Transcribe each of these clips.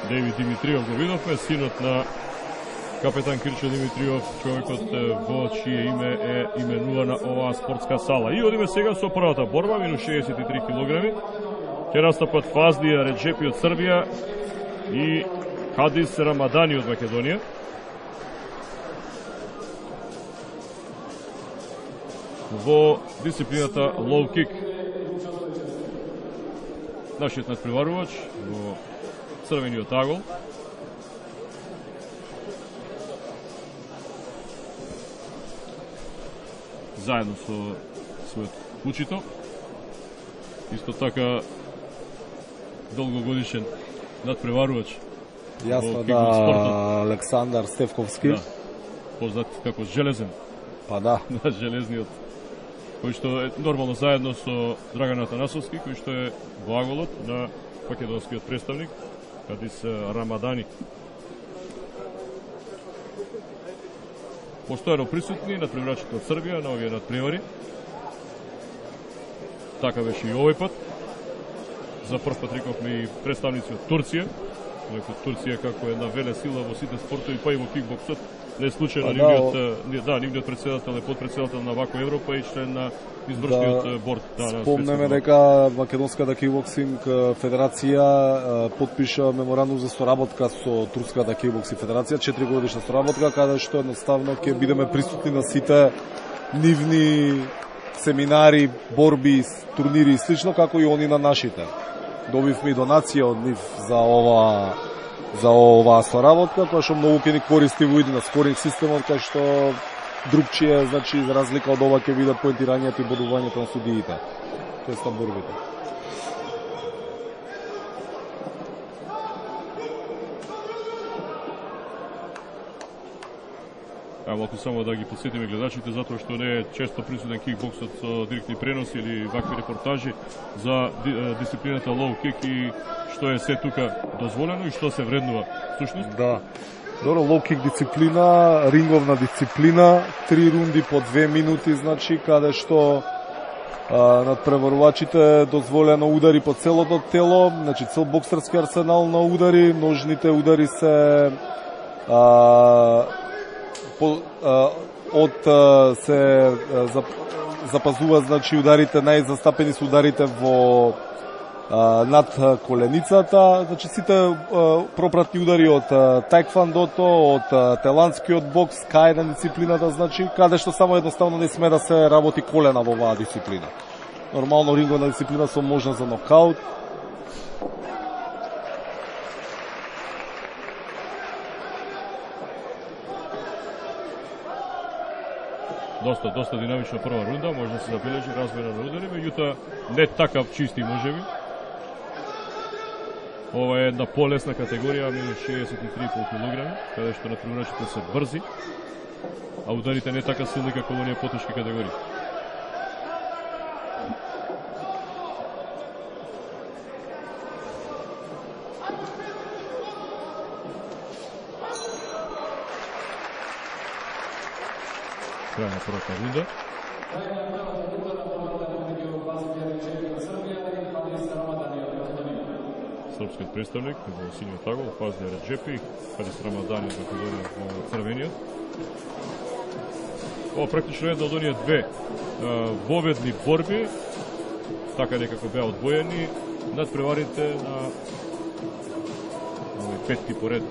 Девид Димитриов го видовме, синот на капетан Кирчо Димитриов, човекот во чие име е именувана оваа спортска сала. И одиме сега со првата борба, минус 63 килограми. Ќе настапат Фаздија Реджепи од Србија и Хадис Рамадани од Македонија. Во дисциплината лоу кик, нашиот надпреварувач во црвениот агол. Заедно со својот учител. Исто така долгогодишен надпреварувач. Јасно да, Александар Стевковски. Да, познат како Железен. Па да. На Железниот, кој што е нормално заедно со Драган Атанасовски, кој што е во аголот на македонскиот представник, Хадис Рамадани. Постојано присутни надпреварачите од Србија на овие надпревари. Така беше и овој пат. За прв пат рековме и представници од Турција. Турција како една веле сила во сите спортови, па и во кикбоксот. Не случајно нивниот председател е подпредседател на Вако Европа и член на извршниот борд. Спомнеме дека Македонската кикбоксинг федерација потпиша меморандум за соработка со Турската кикбоксинг федерација, 4 годишна соработка, каде што едноставно ќе бидеме присутни на сите нивни семинари, борби, турнири и слично, како и они на нашите. Добивме и донација од нив за оваа соработка, која што многу ќе ни користи во иднина скоринг системот, кај што другчие, значи, за разлика од ова ќе биде поентирањето и бодувањето на судиите. Тоест на борбите. Малку само да ги подсетиме гледачите, затоа што не е често присутен кикбоксот со директни преноси или вакви репортажи за дисциплината лоу кик и што е се тука дозволено и што се вреднува всушност. Да. Добро, лоу кик дисциплина, ринговна дисциплина, 3 рунди по 2 минути, значи, каде што надпреварувачите дозволено удари по целото тело, значи цел боксерски арсенал на удари, ножните удари се се запазува, значи ударите, најзастапени се ударите во над коленицата, значи сите пропратни удари од таеквондото, од таиландскиот бокс, кај на дисциплината, значи каде што само едноставно не сме да се работи колена во оваа дисциплина. Нормално ринговна дисциплина со можност за нокаут. Доста динамична прва рунда, може да се забележи размена на удари, меѓутоа не така чисти можеби. Ова е една полесна категорија, минус 63,5 кг, каде што надпреварачите се брзи, а ударите не така силни како во оние потешки категории. Крај на првата рунда. Српскиот представник во синиот агол, Фаздија Реджепи, Хадис Рамадани од Македонија во црвениот. Ова практично една од оние две воведни борби, така некако беа одвоени надпреварите на петти поред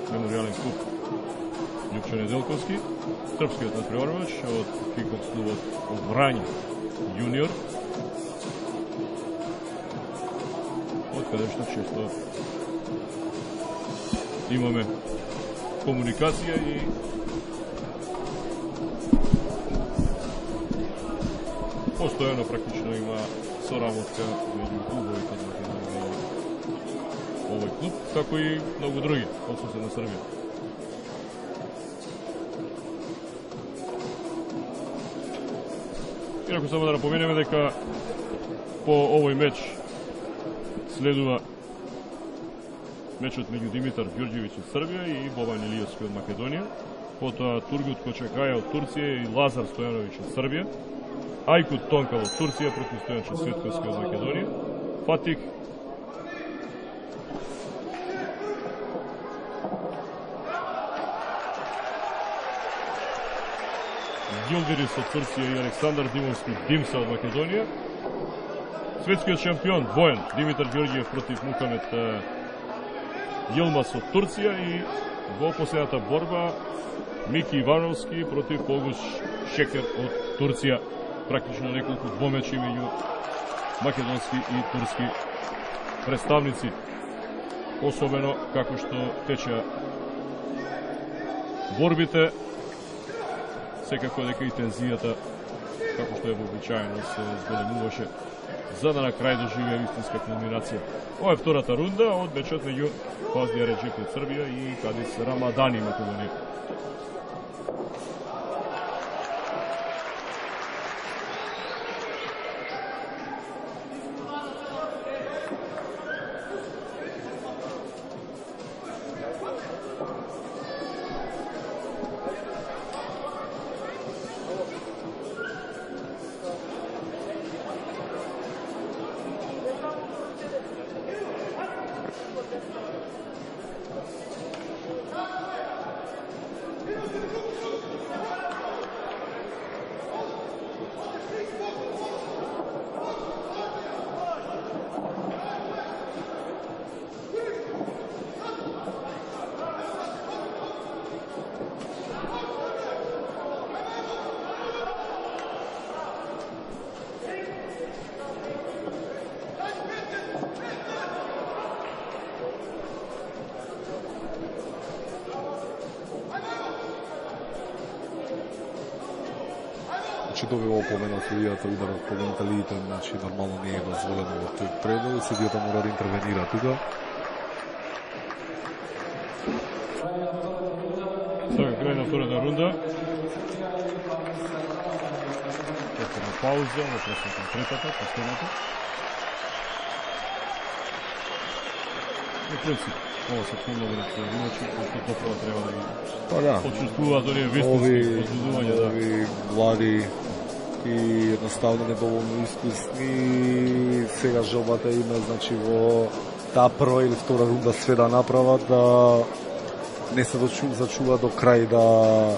меморијален клуб Љупчо Неделковски, српскиот надпреварувач од кикбокс клубот од Врање јуниор, од каде што често имаме комуникација и постојано практично има соработка меѓу клубовите на овој клуб, како и многу други од соседна Србија. Инаку само да напоменеме дека по овој меч следува мечот меѓу Димитар Ѓорѓевиќ од Србија и Бобан Илиевски од Македонија, потоа Тургут Кочекаја од Турција и Лазар Стојановиќ од Србија, Ајкут Тонкал од Турција против Стојанчо Светковски од Македонија, Фатик Јилдирис од Турција и Александар Димовски Димса од Македонија. Светскиот шампион двоен Димитар Ѓорѓиев против Мухамед Јилмаз од Турција и во последната борба Мики Ивановски против Погуш Шекер од Турција. Практично неколку двомечи меѓу македонски и турски представници. Особено како што тече борбите, секако дека и тензијата, како што е вообичаено, се зголемуваше за да на крај доживее истинска кулминација. Ова е втората рунда од мечот меѓу Фазлија Реджепи од Србија и Кадис Рамадани Македонија. Добива опомена судијата, ударот по гениталиите, значи нормално не е дозволено во тој предел, судијата мора да интервенира тука. Сега крај на втората рунда. Повторна пауза, въпросът на третата, последната. И принцип, ова се помногат иначе, кој тоа треба да ги почувствуваат оние вистински возбудувања. Ови млади и едноставно недоволно искусни. Сега желбата има, значи, во таа прва или втора рунда све да направат, да не се зачува до крај, да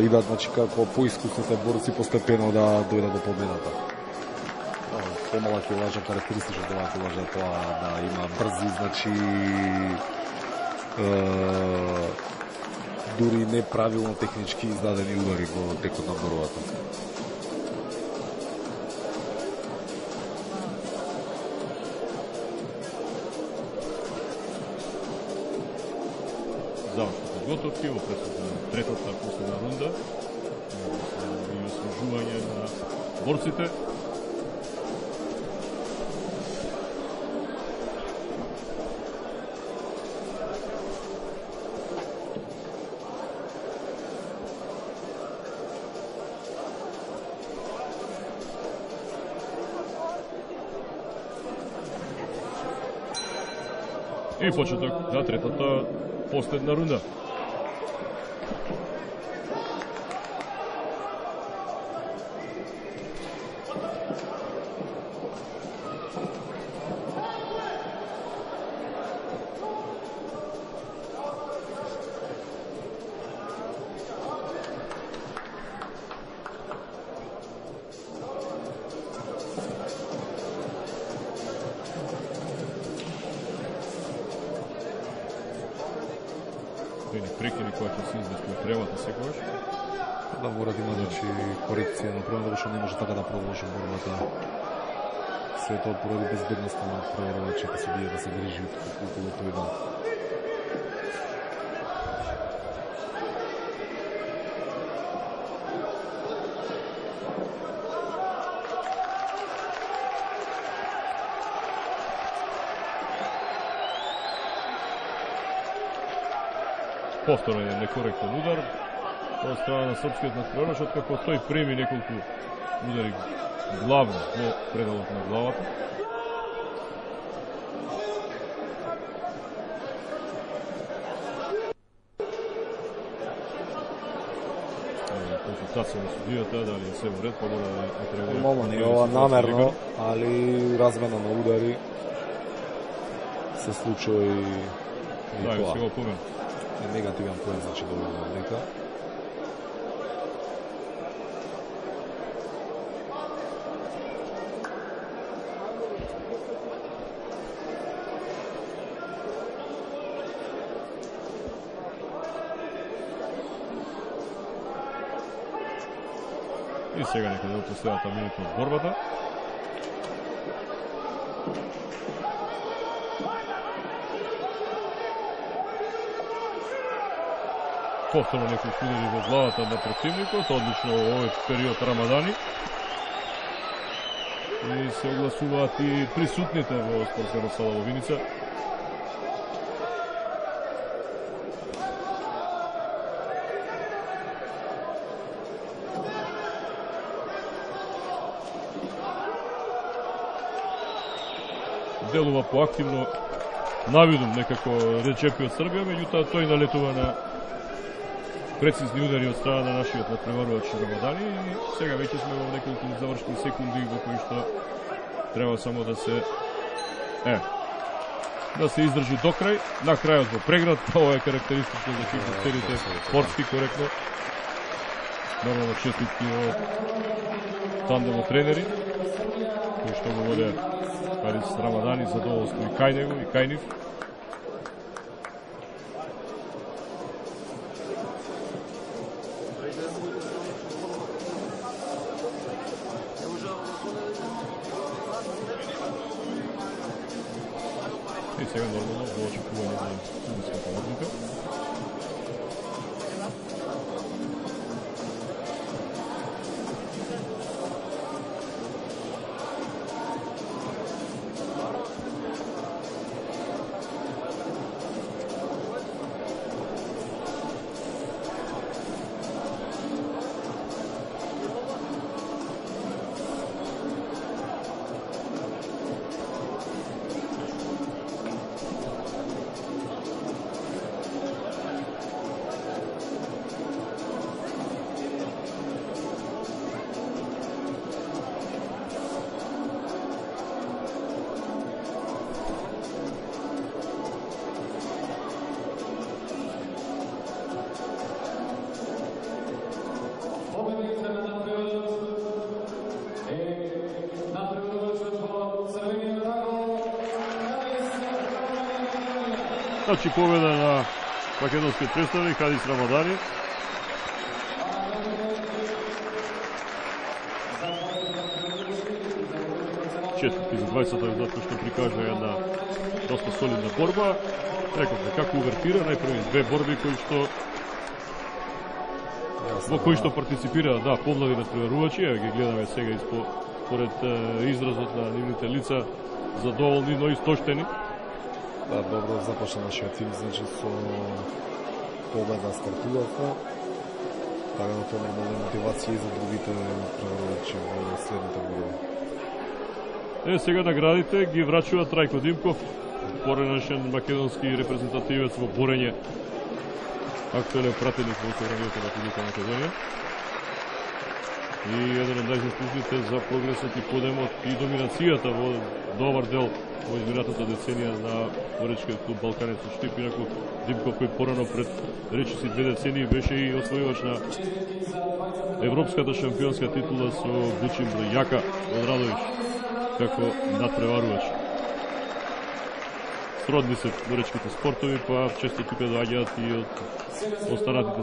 идат, значи, како поискусните борци постепено да дојдат до победата. Помала килажа, карактеристично за килажа тоа да има брзи, значи дури неправилно технички издадени удари во текот на борбата. Завршни подготовки во пресудна третата последна рунда и освежување на борците. И почеток на третата последна рунда. Прекини која ќе се извести од тревата секогаш. Да мора да има, значи, корекција направена, што не може така да продолжи борбата. Се тоа поради безбедноста на проверувачите судија да се грижи околу тој ден. Повторен е некоректен удар од страна на српскиот надпреварач, откако тој преми неколку удари главно во пределот на главата. Консултација на судијата, дали е се во ред, па мора да отрегува. Нормално не е ова намерно, али размена на удари се случува и да, тоа. сега помен. Негативен поен, значи доволно дека. И сега некаде до последната минута од борбата. Повторно неколку удари во главата на противникот, одлично во овој период Рамадани. И се огласуваат и присутните во спортската сала во Виница. Делува поактивно, навидум некако Реджепи од Србија, меѓутоа тој налетува на прецизни удари од страна на нашиот надпреварувач Рамадани и сега веќе сме во неколку завршни секунди во кои што треба само да се издржи до крај. На крајот во преград, ова е карактеристично за сите целите спортски коректно. Нормално честитки од тандемот тренери кои што го воде Харис Рамадани, задоволство и кај него и кај нив. И сега нормално во очекување за судиската одлука. Значи победа на македонскиот представник Харис Рамадани. Честитки за 20-тој затоа што прикажа една доста солидна борба. Рековме како увертира, најпрви две борби кои што во кои што партиципира, помлади надпреварувачи, ги гледаме сега според изразот на нивните лица, задоволни, но истоштени. Добро започна нашиот тим, значи со победа стартувавме. Така да тоа нормална мотивација и за другите надпреварувачи во следната година. Сега наградите ги врачува Трајко Димков, поренешен македонски репрезентативец во борење, актуелен пратеник во собранието на Република Македонија. И еден од најзаслужните за прогресот и подемот и доминацијата во добар дел во изминатата деценија на боречкиот клуб Балканец со Штип. Инаку Димков, кој порано пред речиси 2 децении беше и освојувач на европската шампионска титула со Бучим Јака од Радовиш како надпреварувач. Сродни се боречките спортови, па често тука доаѓаат и од останатите